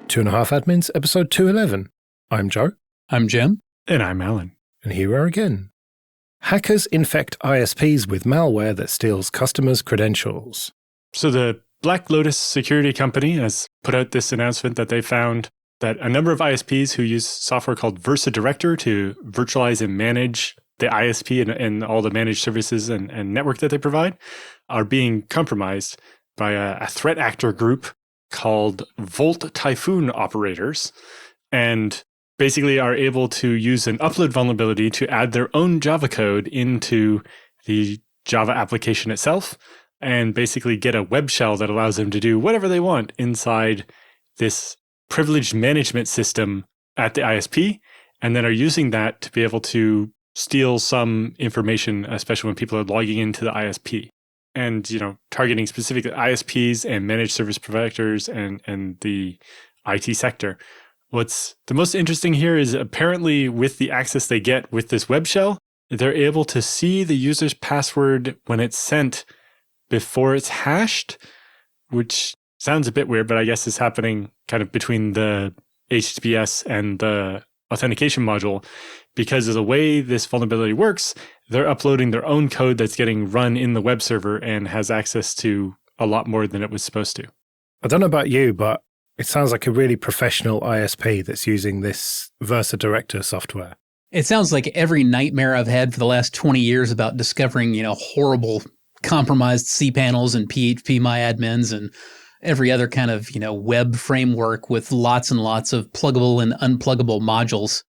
Two and a Half Admins, episode 211. I'm Joe. I'm Jim. And I'm Alan. And here we are again. Hackers infect ISPs with malware that steals customers' credentials. So the Black Lotus security company has put out this announcement that they found that a number of ISPs who use software called VersaDirector to virtualize and manage the ISP and all the managed services and network that they provide are being compromised by a threat actor group called Volt Typhoon operators, and basically are able to use an upload vulnerability to add their own Java code into the Java application itself and basically get a web shell that allows them to do whatever they want inside this privileged management system at the ISP, and then are using that to be able to steal some information, especially when people are logging into the ISP. And, targeting specifically ISPs and managed service providers and the IT sector. What's the most interesting here is apparently with the access they get with this web shell, they're able to see the user's password when it's sent before it's hashed, which sounds a bit weird, but I guess it's happening kind of between the HTTPS and the authentication module. Because of the way this vulnerability works, they're uploading their own code that's getting run in the web server and has access to a lot more than it was supposed to. I don't know about you, but it sounds like a really professional ISP that's using this VersaDirector software. It sounds like every nightmare I've had for the last 20 years about discovering, horrible compromised cPanels and PHP myadmins and every other kind of, web framework with lots and lots of pluggable and unpluggable modules.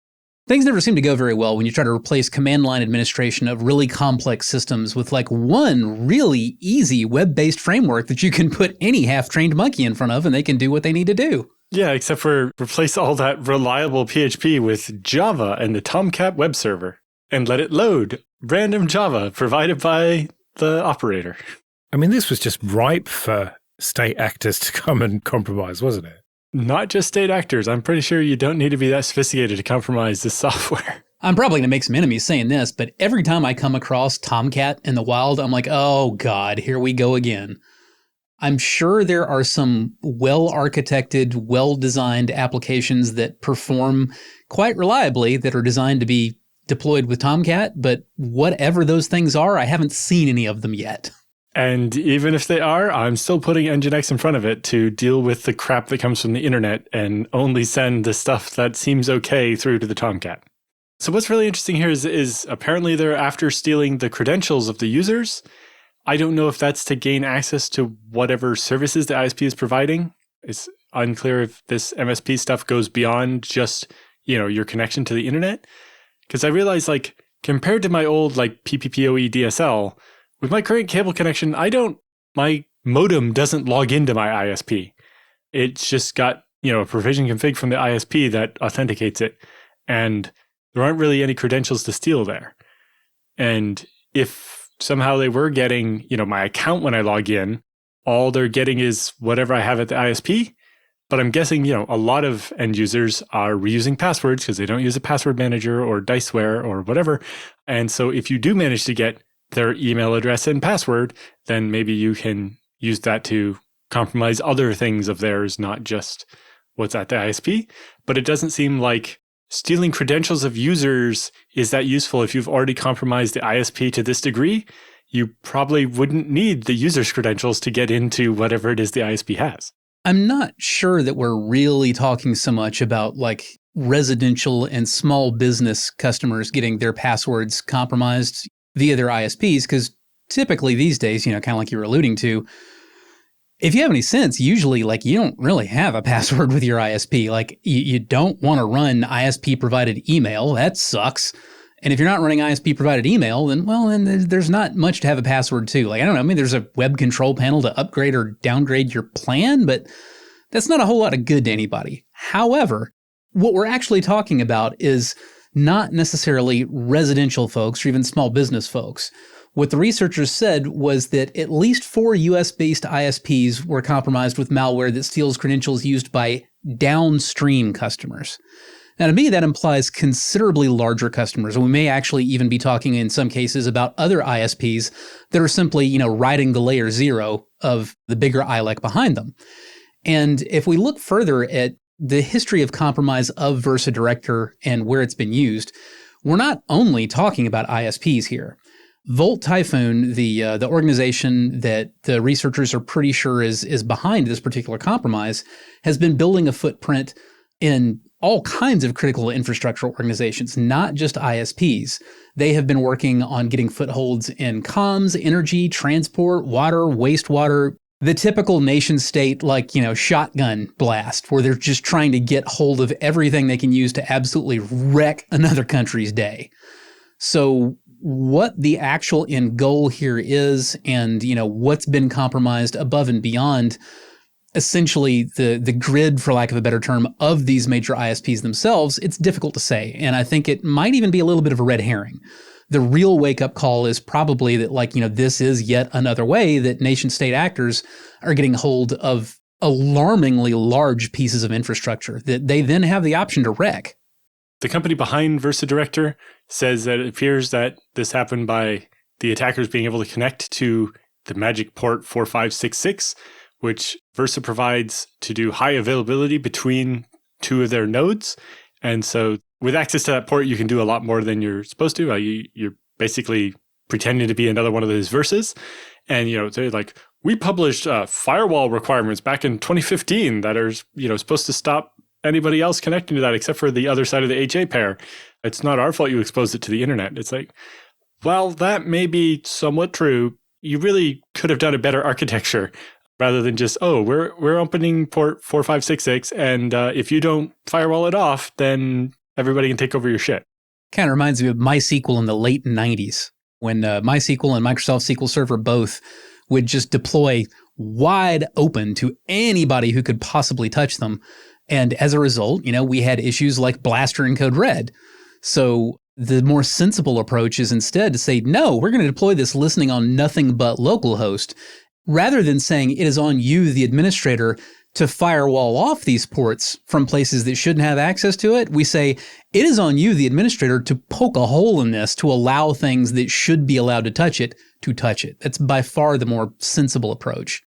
Things never seem to go very well when you try to replace command line administration of really complex systems with like one really easy web-based framework that you can put any half-trained monkey in front of and they can do what they need to do. Yeah, except for replace all that reliable PHP with Java and the Tomcat web server and let it load random Java provided by the operator. I mean, this was just ripe for state actors to come and compromise, wasn't it? Not just state actors. I'm pretty sure you don't need to be that sophisticated to compromise this software. I'm probably going to make some enemies saying this, but every time I come across Tomcat in the wild, I'm like, oh God, here we go again. I'm sure there are some well-architected, well-designed applications that perform quite reliably that are designed to be deployed with Tomcat, but whatever those things are, I haven't seen any of them yet. And even if they are, I'm still putting Nginx in front of it to deal with the crap that comes from the internet and only send the stuff that seems okay through to the Tomcat. So what's really interesting here is apparently they're after stealing the credentials of the users. I don't know if that's to gain access to whatever services the ISP is providing. It's unclear if this MSP stuff goes beyond just, your connection to the internet. Because I realize, compared to my old, PPPoE DSL, with my current cable connection, my modem doesn't log into my ISP. It's just got, a provision config from the ISP that authenticates it. And there aren't really any credentials to steal there. And if somehow they were getting, my account when I log in, all they're getting is whatever I have at the ISP. But I'm guessing, a lot of end users are reusing passwords because they don't use a password manager or Diceware or whatever. And so if you do manage to get their email address and password, then maybe you can use that to compromise other things of theirs, not just what's at the ISP. But it doesn't seem like stealing credentials of users is that useful. If you've already compromised the ISP to this degree, you probably wouldn't need the user's credentials to get into whatever it is the ISP has. I'm not sure that we're really talking so much about residential and small business customers getting their passwords compromised via their ISPs, because typically these days, kind of like you were alluding to, if you have any sense, usually you don't really have a password with your ISP. You don't want to run ISP provided email. That sucks. And if you're not running ISP provided email, then there's not much to have a password to. I don't know, there's a web control panel to upgrade or downgrade your plan, but that's not a whole lot of good to anybody. However, what we're actually talking about is not necessarily residential folks or even small business folks. What the researchers said was that at least 4 US-based ISPs were compromised with malware that steals credentials used by downstream customers. Now, to me, that implies considerably larger customers, and we may actually even be talking in some cases about other ISPs that are simply, riding the layer 0 of the bigger ILEC behind them. And if we look further at the history of compromise of Versa Director and where it's been used, we're not only talking about ISPs here. Volt Typhoon, the organization that the researchers are pretty sure is behind this particular compromise, has been building a footprint in all kinds of critical infrastructure organizations, not just ISPs. They have been working on getting footholds in comms, energy, transport, water, wastewater, the typical nation state, shotgun blast, where they're just trying to get hold of everything they can use to absolutely wreck another country's day. So what the actual end goal here is and, what's been compromised above and beyond essentially the grid, for lack of a better term, of these major ISPs themselves, it's difficult to say. And I think it might even be a little bit of a red herring. The real wake-up call is probably that, this is yet another way that nation-state actors are getting hold of alarmingly large pieces of infrastructure that they then have the option to wreck. The company behind Versa Director says that it appears that this happened by the attackers being able to connect to the magic port 4566, which Versa provides to do high availability between two of their nodes. And so with access to that port, you can do a lot more than you're supposed to. You're basically pretending to be another one of those Versas. And, they're like, we published firewall requirements back in 2015 that are, supposed to stop anybody else connecting to that except for the other side of the HA pair. It's not our fault you exposed it to the internet. It's like, well, that may be somewhat true. You really could have done a better architecture rather than just, we're opening port 4566, and if you don't firewall it off, then everybody can take over your shit. Kind of reminds me of MySQL in the late 90s, when MySQL and Microsoft SQL Server both would just deploy wide open to anybody who could possibly touch them. And as a result, we had issues like Blaster and Code Red. So the more sensible approach is instead to say, no, we're going to deploy this listening on nothing but localhost. Rather than saying it is on you, the administrator, to firewall off these ports from places that shouldn't have access to it, we say it is on you, the administrator, to poke a hole in this to allow things that should be allowed to touch it. That's by far the more sensible approach.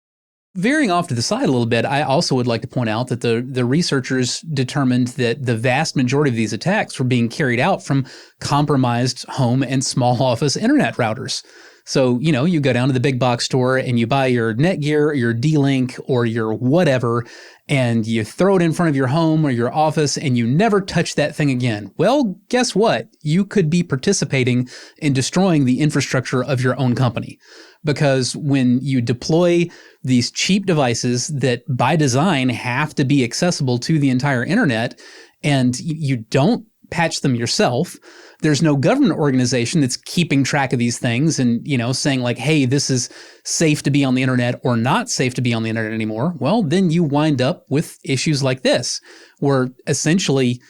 Veering off to the side a little bit, I also would like to point out that the researchers determined that the vast majority of these attacks were being carried out from compromised home and small office internet routers. So, you go down to the big box store and you buy your Netgear or your D-Link or your whatever, and you throw it in front of your home or your office and you never touch that thing again. Well, guess what? You could be participating in destroying the infrastructure of your own company. Because when you deploy these cheap devices that by design have to be accessible to the entire internet, and you don't patch them yourself, there's no government organization that's keeping track of these things and, saying like, hey, this is safe to be on the internet or not safe to be on the internet anymore. Well, then you wind up with issues like this, where essentially,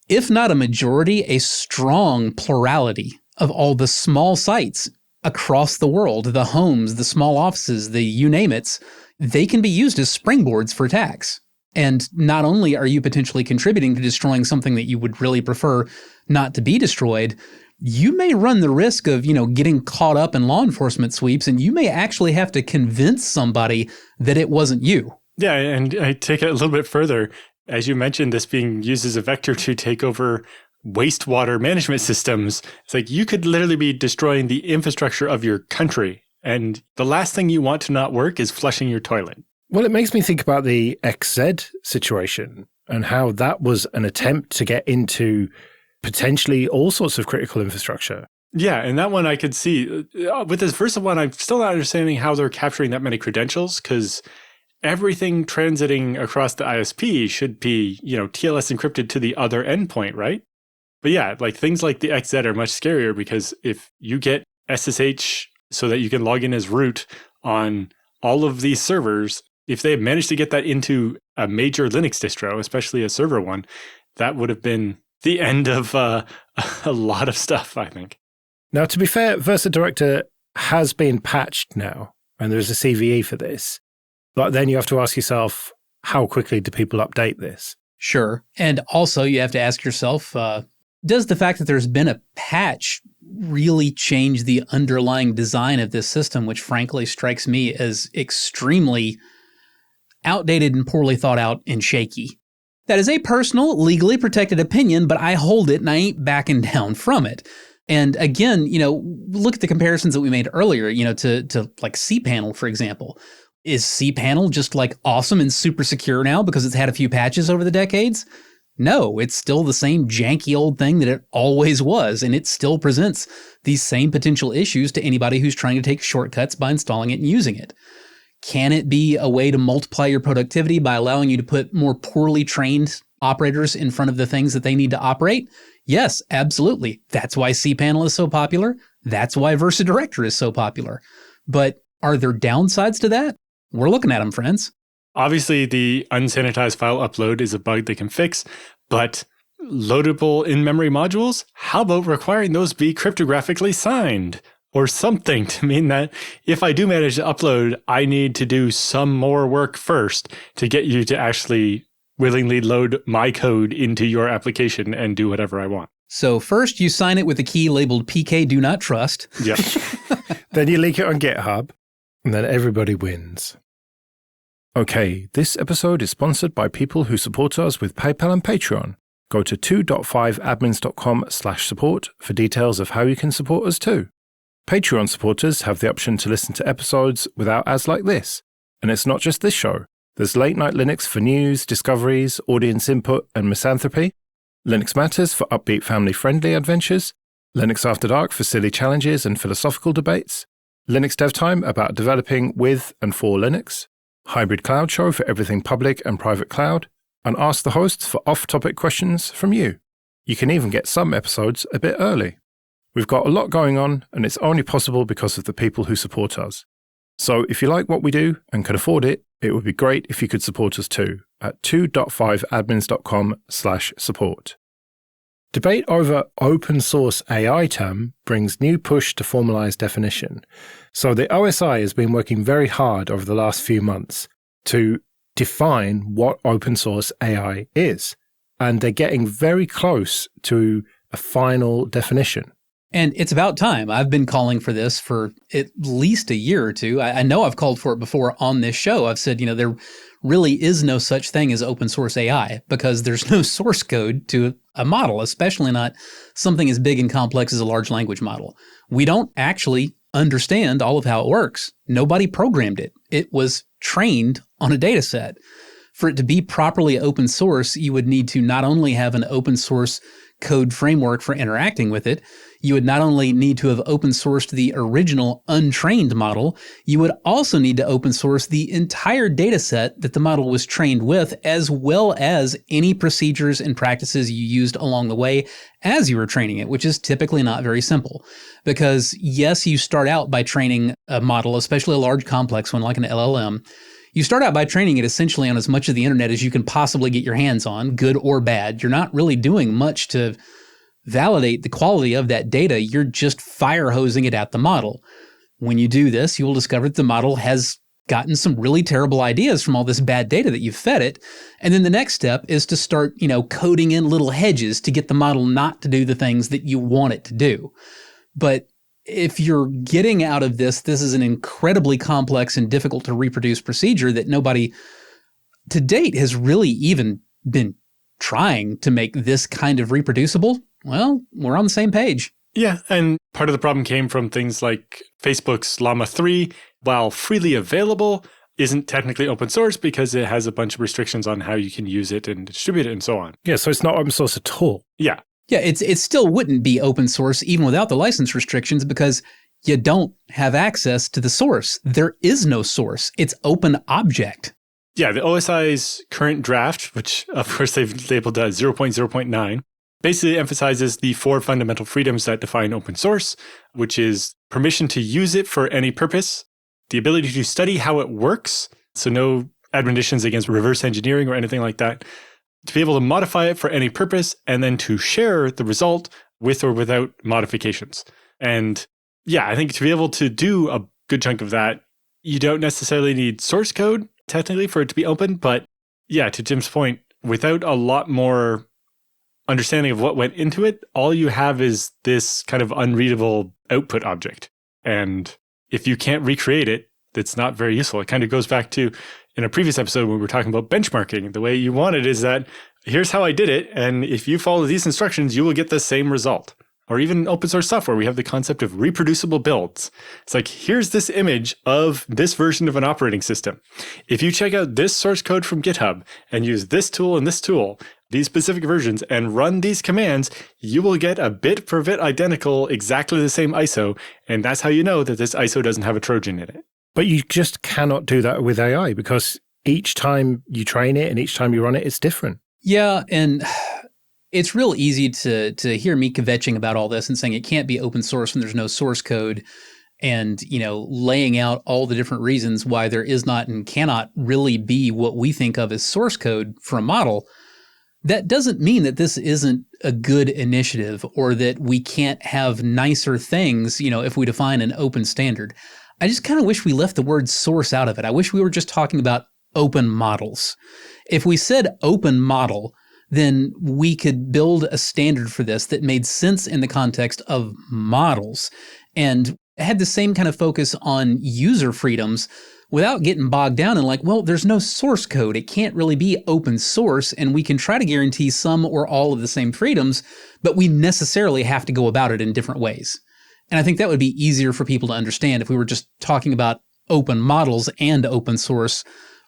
if not a majority, a strong plurality of all the small sites across the world, the homes, the small offices, the you name it, they can be used as springboards for attacks. And not only are you potentially contributing to destroying something that you would really prefer not to be destroyed, you may run the risk of, getting caught up in law enforcement sweeps, and you may actually have to convince somebody that it wasn't you. Yeah, and I take it a little bit further. As you mentioned, this being used as a vector to take over wastewater management systems. It's like you could literally be destroying the infrastructure of your country. And the last thing you want to not work is flushing your toilet. Well, it makes me think about the XZ situation and how that was an attempt to get into potentially all sorts of critical infrastructure. Yeah, and that one I could see. With this Versa one, I'm still not understanding how they're capturing that many credentials, because everything transiting across the ISP should be, TLS encrypted to the other endpoint, right? But yeah, like things like the XZ are much scarier, because if you get SSH so that you can log in as root on all of these servers, if they managed to get that into a major Linux distro, especially a server one, that would have been the end of a lot of stuff, I think. Now, to be fair, Versa Director has been patched now, and there's a CVE for this. But then you have to ask yourself, how quickly do people update this? Sure. And also you have to ask yourself, does the fact that there's been a patch really change the underlying design of this system, which frankly strikes me as extremely outdated and poorly thought out and shaky? That is a personal, legally protected opinion, but I hold it and I ain't backing down from it. And again, look at the comparisons that we made earlier, to like cPanel, for example. Is cPanel just like awesome and super secure now because it's had a few patches over the decades? No, it's still the same janky old thing that it always was, and it still presents these same potential issues to anybody who's trying to take shortcuts by installing it and using it. Can it be a way to multiply your productivity by allowing you to put more poorly trained operators in front of the things that they need to operate? Yes, absolutely. That's why cPanel is so popular. That's why VersaDirector is so popular. But are there downsides to that? We're looking at them, friends. Obviously, the unsanitized file upload is a bug they can fix, but loadable in-memory modules? How about requiring those be cryptographically signed? Or something to mean that if I do manage to upload, I need to do some more work first to get you to actually willingly load my code into your application and do whatever I want. So first you sign it with a key labeled PK do not trust. Yep. Then you link it on GitHub, and then everybody wins. Okay, this episode is sponsored by people who support us with PayPal and Patreon. Go to 2.5admins.com/support for details of how you can support us too. Patreon supporters have the option to listen to episodes without ads like this. And it's not just this show. There's Late Night Linux for news, discoveries, audience input, and misanthropy. Linux Matters for upbeat family-friendly adventures. Linux After Dark for silly challenges and philosophical debates. Linux Dev Time about developing with and for Linux. Hybrid Cloud Show for everything public and private cloud. And Ask the Hosts for off-topic questions from you. You can even get some episodes a bit early. We've got a lot going on, and it's only possible because of the people who support us. So if you like what we do and can afford it, it would be great if you could support us too at 2.5admins.com/support. Debate over open source AI term brings new push to formalize definition. So the OSI has been working very hard over the last few months to define what open source AI is. And they're getting very close to a final definition. And it's about time. I've been calling for this for at least a year or two. I know I've called for it before on this show. I've said, there really is no such thing as open source AI because there's no source code to a model, especially not something as big and complex as a large language model. We don't actually understand all of how it works. Nobody programmed it. It was trained on a data set. For it to be properly open source, you would need to not only have an open source code framework for interacting with it, you would not only need to have open sourced the original untrained model, you would also need to open source the entire data set that the model was trained with, as well as any procedures and practices you used along the way as you were training it, which is typically not very simple. Because yes, you start out by training a model, especially a large complex one like an LLM. You start out by training it essentially on as much of the internet as you can possibly get your hands on, good or bad. You're not really doing much to validate the quality of that data. You're just fire hosing it at the model. When you do this, you will discover that the model has gotten some really terrible ideas from all this bad data that you've fed it. And then the next step is to start, coding in little hedges to get the model not to do the things that you want it to do. But if you're getting out of this is an incredibly complex and difficult to reproduce procedure that nobody to date has really even been trying to make this kind of reproducible, well, we're on the same page. Yeah, and part of the problem came from things like Facebook's Llama 3, while freely available, isn't technically open source because it has a bunch of restrictions on how you can use it and distribute it and so on. Yeah, so it's not open source at all. Yeah. Yeah, it still wouldn't be open source even without the license restrictions because you don't have access to the source. There is no source. It's open object. Yeah, the OSI's current draft, which of course they've labeled as 0.0.9, basically emphasizes the 4 fundamental freedoms that define open source, which is permission to use it for any purpose, the ability to study how it works, so no admonitions against reverse engineering or anything like that, to be able to modify it for any purpose, and then to share the result with or without modifications. And yeah, I think to be able to do a good chunk of that, you don't necessarily need source code, technically, for it to be open. But yeah, to Jim's point, without a lot more understanding of what went into it, all you have is this kind of unreadable output object. And if you can't recreate it, that's not very useful. It kind of goes back to in a previous episode when we were talking about benchmarking. The way you want it is that here's how I did it. And if you follow these instructions, you will get the same result. Or even open source software, we have the concept of reproducible builds. It's like, here's this image of this version of an operating system. If you check out this source code from GitHub and use this tool and this tool, these specific versions, and run these commands, you will get a bit for bit identical, exactly the same ISO. And that's how you know that this ISO doesn't have a Trojan in it. But you just cannot do that with AI because each time you train it and each time you run it, it's different. Yeah, and it's real easy to hear me kvetching about all this and saying it can't be open source when there's no source code and, laying out all the different reasons why there is not and cannot really be what we think of as source code for a model. That doesn't mean that this isn't a good initiative or that we can't have nicer things, if we define an open standard. I just kind of wish we left the word source out of it. I wish we were just talking about open models. If we said open model, then we could build a standard for this that made sense in the context of models and had the same kind of focus on user freedoms without getting bogged down in there's no source code. It can't really be open source, and we can try to guarantee some or all of the same freedoms, but we necessarily have to go about it in different ways. And I think that would be easier for people to understand if we were just talking about open models and open source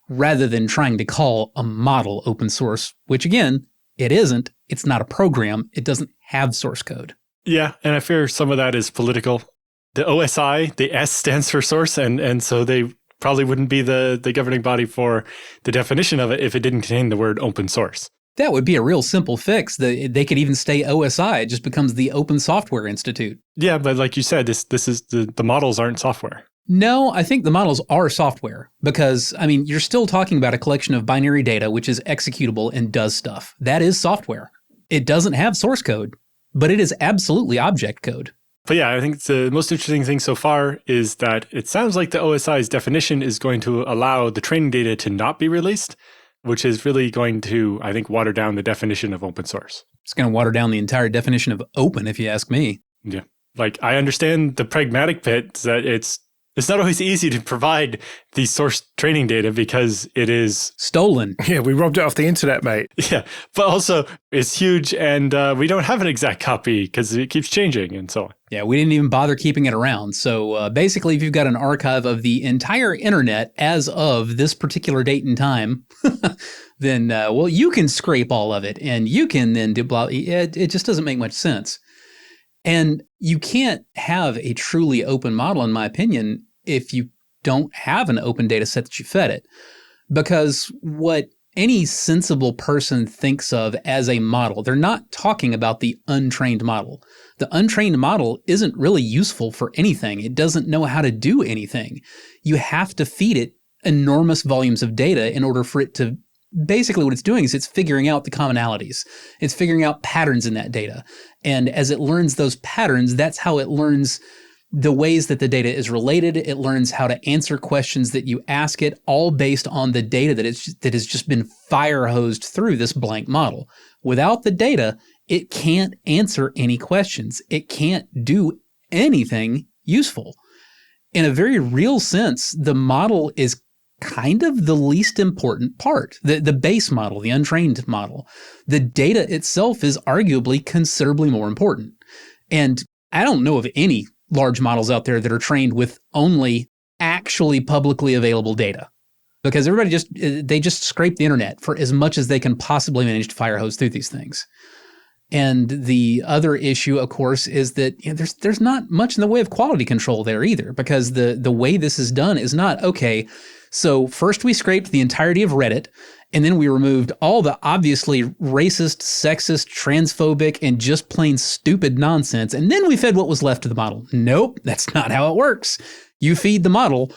rather than trying to call a model open source, which again, it isn't. It's not a program. It doesn't have source code. Yeah, and I fear some of that is political. The OSI, the S stands for source, and so they probably wouldn't be the governing body for the definition of it if it didn't contain the word open source. That would be a real simple fix. They could even stay OSI. It just becomes the Open Software Institute. Yeah, but like you said, this is the models aren't software. No, I think the models are software because, you're still talking about a collection of binary data which is executable and does stuff. That is software. It doesn't have source code, but it is absolutely object code. But yeah, I think the most interesting thing so far is that it sounds like the OSI's definition is going to allow the training data to not be released, which is really going to, I think, water down the definition of open source. It's going to water down the entire definition of open, if you ask me. Yeah. I understand the pragmatic bit that it's not always easy to provide the source training data because it is stolen. Yeah, we robbed it off the internet, mate. Yeah, but also it's huge and we don't have an exact copy because it keeps changing and so on. Yeah, we didn't even bother keeping it around. So basically, if you've got an archive of the entire internet as of this particular date and time, then, you can scrape all of it and you can then do blah. It just doesn't make much sense. And you can't have a truly open model, in my opinion, if you don't have an open data set that you fed it. Because what any sensible person thinks of as a model, they're not talking about the untrained model. The untrained model isn't really useful for anything. It doesn't know how to do anything. You have to feed it enormous volumes of data in order for it to basically what it's doing is it's figuring out the commonalities. It's figuring out patterns in that data. And as it learns those patterns, that's how it learns the ways that the data is related. It learns how to answer questions that you ask it, all based on the data that has just been fire hosed through this blank model. Without the data, it can't answer any questions. It can't do anything useful. In a very real sense, the model is kind of the least important part, the base model, the untrained model. The data itself is arguably considerably more important. And I don't know of any large models out there that are trained with only actually publicly available data, because everybody just scrape the internet for as much as they can possibly manage to fire hose through these things. And the other issue, of course, is that there's not much in the way of quality control there either, because the way this is done is not, okay, so first we scraped the entirety of Reddit, and then we removed all the obviously racist, sexist, transphobic, and just plain stupid nonsense, and then we fed what was left to the model. Nope, that's not how it works. You feed the model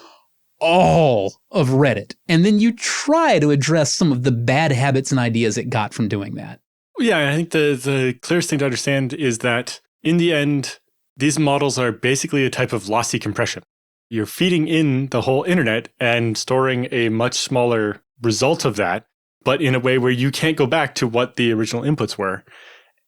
all of Reddit, and then you try to address some of the bad habits and ideas it got from doing that. Yeah, I think the clearest thing to understand is that in the end, these models are basically a type of lossy compression. You're feeding in the whole internet and storing a much smaller result of that, but in a way where you can't go back to what the original inputs were.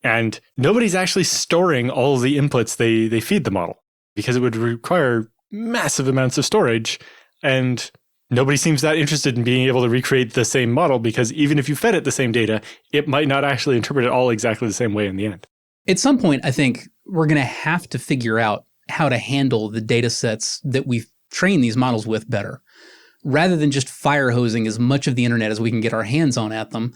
And nobody's actually storing all of the inputs they feed the model, because it would require massive amounts of storage. And Nobody seems that interested in being able to recreate the same model because even if you fed it the same data, it might not actually interpret it all exactly the same way in the end. At some point, I think we're going to have to figure out how to handle the data sets that we've trained these models with better. Rather than just fire hosing as much of the internet as we can get our hands on at them,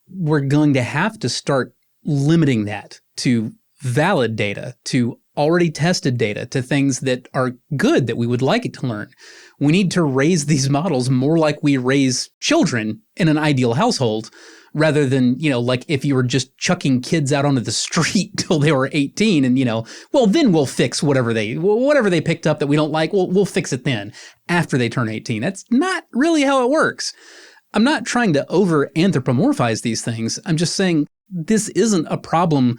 we're going to have to start limiting that to valid data, to already tested data, to things that are good that we would like it to learn. We need to raise these models more like we raise children in an ideal household, rather than, like if you were just chucking kids out onto the street till they were 18 and, well, then we'll fix whatever they picked up that we don't like, we'll fix it then after they turn 18. That's not really how it works. I'm not trying to over-anthropomorphize these things. I'm just saying this isn't a problem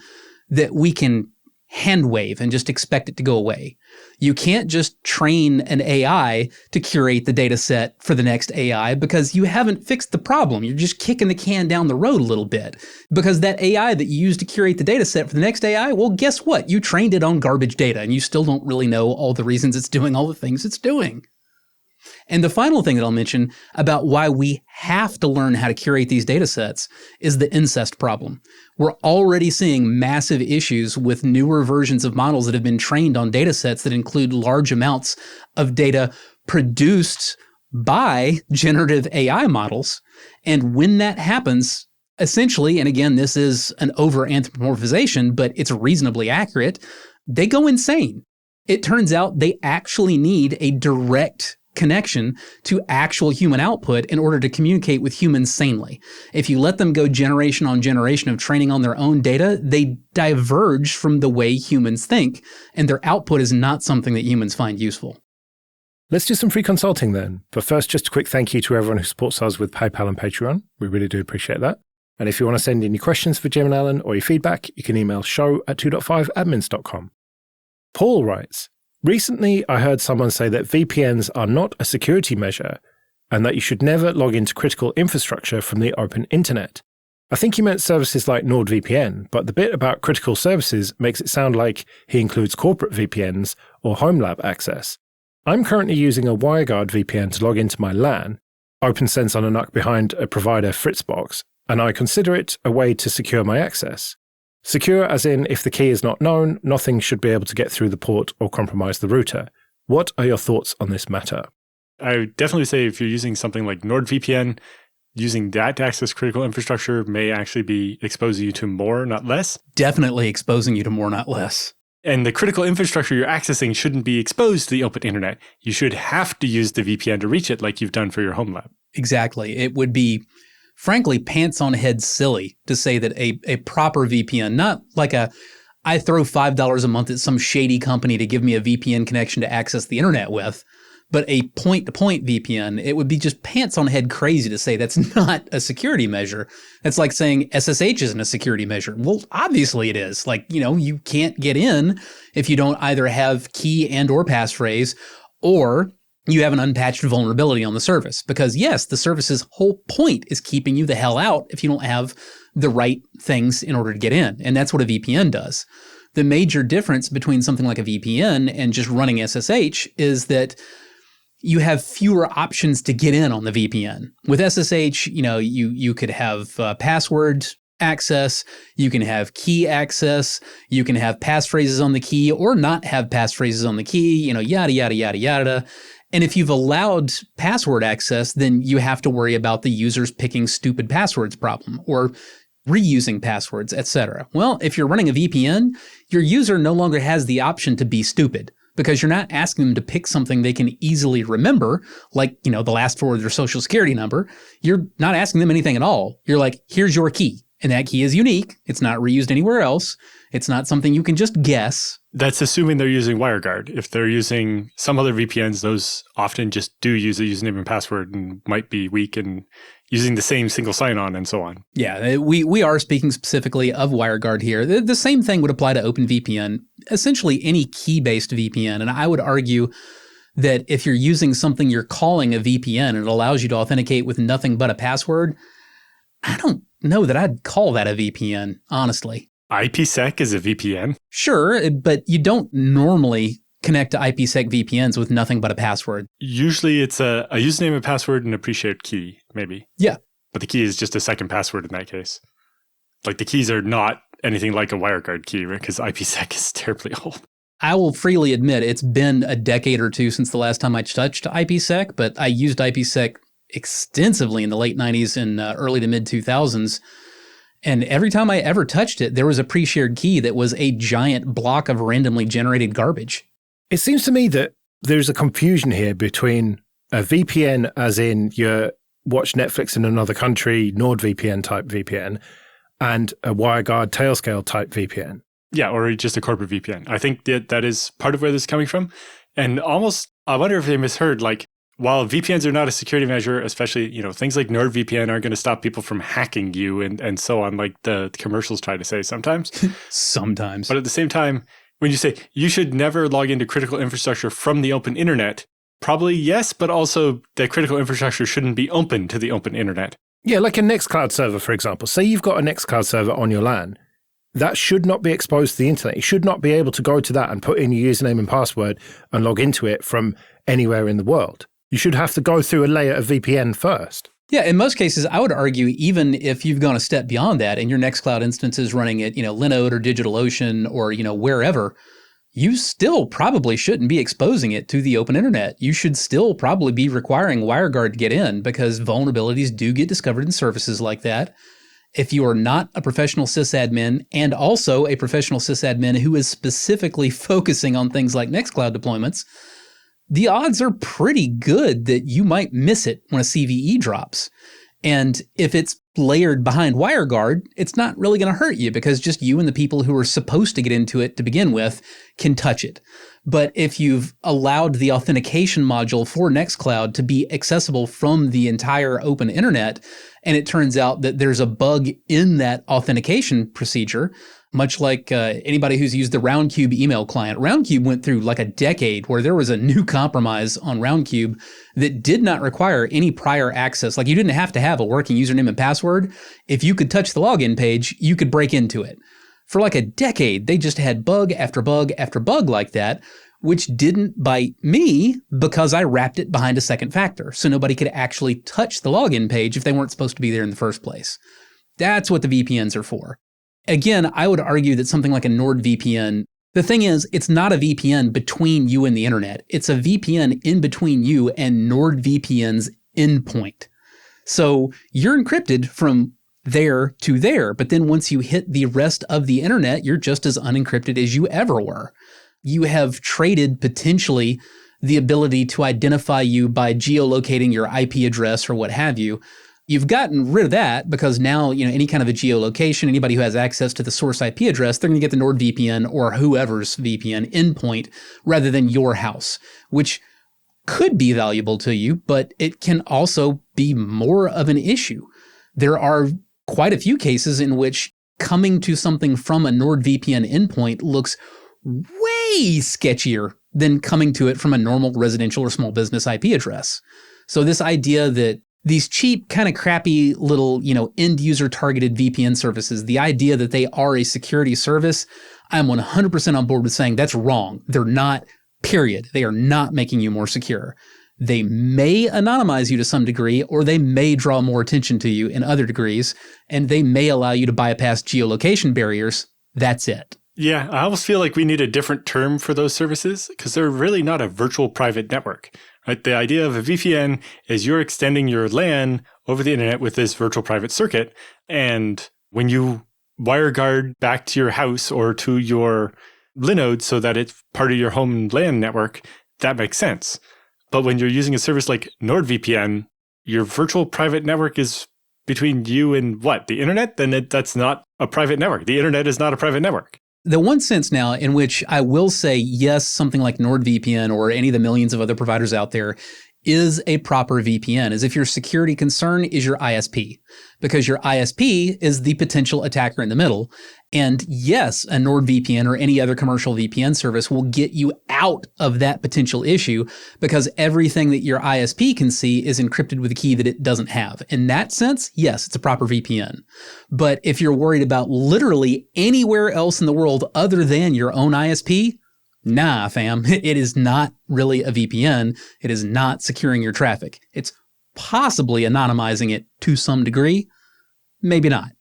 that we can hand wave and just expect it to go away. You can't just train an AI to curate the data set for the next AI because you haven't fixed the problem. You're just kicking the can down the road a little bit because that AI that you use to curate the data set for the next AI, well, guess what? You trained it on garbage data and you still don't really know all the reasons it's doing all the things it's doing. And the final thing that I'll mention about why we have to learn how to curate these data sets is the incest problem. We're already seeing massive issues with newer versions of models that have been trained on data sets that include large amounts of data produced by generative AI models. And when that happens, essentially, and again, this is an over-anthropomorphization, but it's reasonably accurate, they go insane. It turns out they actually need a direct connection to actual human output in order to communicate with humans sanely. If you let them go generation on generation of training on their own data, they diverge from the way humans think, and their output is not something that humans find useful. Let's do some free consulting then. But first, just a quick thank you to everyone who supports us with PayPal and Patreon. We really do appreciate that. And if you want to send in your questions for Jim and Alan or your feedback, you can email show@2.5admins.com. Paul writes, recently, I heard someone say that VPNs are not a security measure and that you should never log into critical infrastructure from the open internet. I think he meant services like NordVPN, but the bit about critical services makes it sound like he includes corporate VPNs or home lab access. I'm currently using a WireGuard VPN to log into my LAN, OpenSense on a NUC behind a provider Fritzbox, and I consider it a way to secure my access. Secure as in, if the key is not known, nothing should be able to get through the port or compromise the router. What are your thoughts on this matter? I would definitely say if you're using something like NordVPN, using that to access critical infrastructure may actually be exposing you to more, not less. Definitely exposing you to more, not less. And the critical infrastructure you're accessing shouldn't be exposed to the open internet. You should have to use the VPN to reach it like you've done for your home lab. Exactly. It would be, frankly, pants on head silly to say that a proper VPN, not like I throw $5 a month at some shady company to give me a VPN connection to access the internet with, but a point-to-point VPN, it would be just pants on head crazy to say that's not a security measure. That's like saying SSH isn't a security measure. Well, obviously it is. Like, you can't get in if you don't either have key and or passphrase, or you have an unpatched vulnerability on the service. Because yes, the service's whole point is keeping you the hell out if you don't have the right things in order to get in. And that's what a VPN does. The major difference between something like a VPN and just running SSH is that you have fewer options to get in on the VPN. With SSH, you could have password access, you can have key access, you can have passphrases on the key or not have passphrases on the key, yada, yada, yada, yada. And if you've allowed password access, then you have to worry about the users picking stupid passwords problem or reusing passwords, etc. Well, if you're running a VPN, your user no longer has the option to be stupid because you're not asking them to pick something they can easily remember, like, the last four of their social security number. You're not asking them anything at all. You're like, here's your key. And that key is unique. It's not reused anywhere else. It's not something you can just guess. That's assuming they're using WireGuard. If they're using some other VPNs, those often just do use a username and password and might be weak and using the same single sign-on and so on. Yeah, we are speaking specifically of WireGuard here. The same thing would apply to OpenVPN, essentially any key-based VPN. And I would argue that if you're using something you're calling a VPN and it allows you to authenticate with nothing but a password, I don't know that I'd call that a VPN, honestly. IPsec is a VPN? Sure, but you don't normally connect to IPsec VPNs with nothing but a password. Usually it's a username and password and a pre-shared key, maybe. Yeah. But the key is just a second password in that case. Like the keys are not anything like a WireGuard key, right? Because IPsec is terribly old. I will freely admit it's been a decade or two since the last time I touched IPsec, but I used IPsec extensively in the late 90s and early to mid 2000s. And every time I ever touched it, there was a pre-shared key that was a giant block of randomly generated garbage. It seems to me that there's a confusion here between a VPN, as in you watch Netflix in another country, NordVPN type VPN, and a WireGuard Tailscale type VPN. Yeah, or just a corporate VPN. I think that is part of where this is coming from. And almost, I wonder if they misheard, like, while VPNs are not a security measure, especially, things like NordVPN aren't going to stop people from hacking you and so on, like the commercials try to say sometimes. Sometimes. But at the same time, when you say you should never log into critical infrastructure from the open internet, probably yes, but also that critical infrastructure shouldn't be open to the open internet. Yeah, like a Nextcloud server, for example. Say you've got a Nextcloud server on your LAN. That should not be exposed to the internet. You should not be able to go to that and put in your username and password and log into it from anywhere in the world. You should have to go through a layer of VPN first. Yeah, in most cases, I would argue even if you've gone a step beyond that and your Nextcloud instance is running at, Linode or DigitalOcean or, wherever, you still probably shouldn't be exposing it to the open internet. You should still probably be requiring WireGuard to get in because vulnerabilities do get discovered in services like that. If you are not a professional sysadmin and also a professional sysadmin who is specifically focusing on things like Nextcloud deployments, the odds are pretty good that you might miss it when a CVE drops. And if it's layered behind WireGuard, it's not really going to hurt you because just you and the people who are supposed to get into it to begin with can touch it. But if you've allowed the authentication module for Nextcloud to be accessible from the entire open internet, and it turns out that there's a bug in that authentication procedure, much like anybody who's used the Roundcube email client. Roundcube went through like a decade where there was a new compromise on Roundcube that did not require any prior access. Like you didn't have to have a working username and password. If you could touch the login page, you could break into it. For like a decade, they just had bug after bug after bug like that, which didn't bite me because I wrapped it behind a second factor. So nobody could actually touch the login page if they weren't supposed to be there in the first place. That's what the VPNs are for. Again, I would argue that something like a NordVPN, the thing is, it's not a VPN between you and the internet. It's a VPN in between you and NordVPN's endpoint. So you're encrypted from there to there, but then once you hit the rest of the internet, you're just as unencrypted as you ever were. You have traded potentially the ability to identify you by geolocating your IP address or what have you. You've gotten rid of that because now, any kind of a geolocation, anybody who has access to the source IP address, they're going to get the NordVPN or whoever's VPN endpoint rather than your house, which could be valuable to you, but it can also be more of an issue. There are quite a few cases in which coming to something from a NordVPN endpoint looks way sketchier than coming to it from a normal residential or small business IP address. So this idea that these cheap, kind of crappy little, end user targeted VPN services, the idea that they are a security service, I'm 100% on board with saying that's wrong. They're not, period. They are not making you more secure. They may anonymize you to some degree, or they may draw more attention to you in other degrees, and they may allow you to bypass geolocation barriers. That's it. Yeah, I almost feel like we need a different term for those services because they're really not a virtual private network, right? The idea of a VPN is you're extending your LAN over the internet with this virtual private circuit. And when you WireGuard back to your house or to your Linode so that it's part of your home LAN network, that makes sense. But when you're using a service like NordVPN, your virtual private network is between you and what? The internet? Then that's not a private network. The internet is not a private network. The one sense now in which I will say, yes, something like NordVPN or any of the millions of other providers out there is a proper VPN is if your security concern is your ISP, because your ISP is the potential attacker in the middle. And yes, a NordVPN or any other commercial VPN service will get you out of that potential issue because everything that your ISP can see is encrypted with a key that it doesn't have. In that sense, yes, it's a proper VPN. But if you're worried about literally anywhere else in the world other than your own ISP, Nah, fam, it is not really a VPN. It is not securing your traffic. It's possibly anonymizing it to some degree. Maybe not.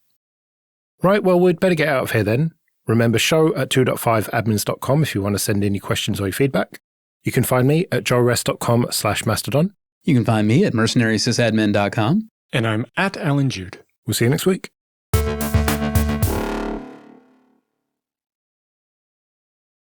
Right, well, we'd better get out of here then. Remember, show@2.5admins.com if you want to send any questions or your feedback. You can find me at joelrest.com/mastodon. You can find me at mercenarysysadmin.com. And I'm at Alan Jude. We'll see you next week.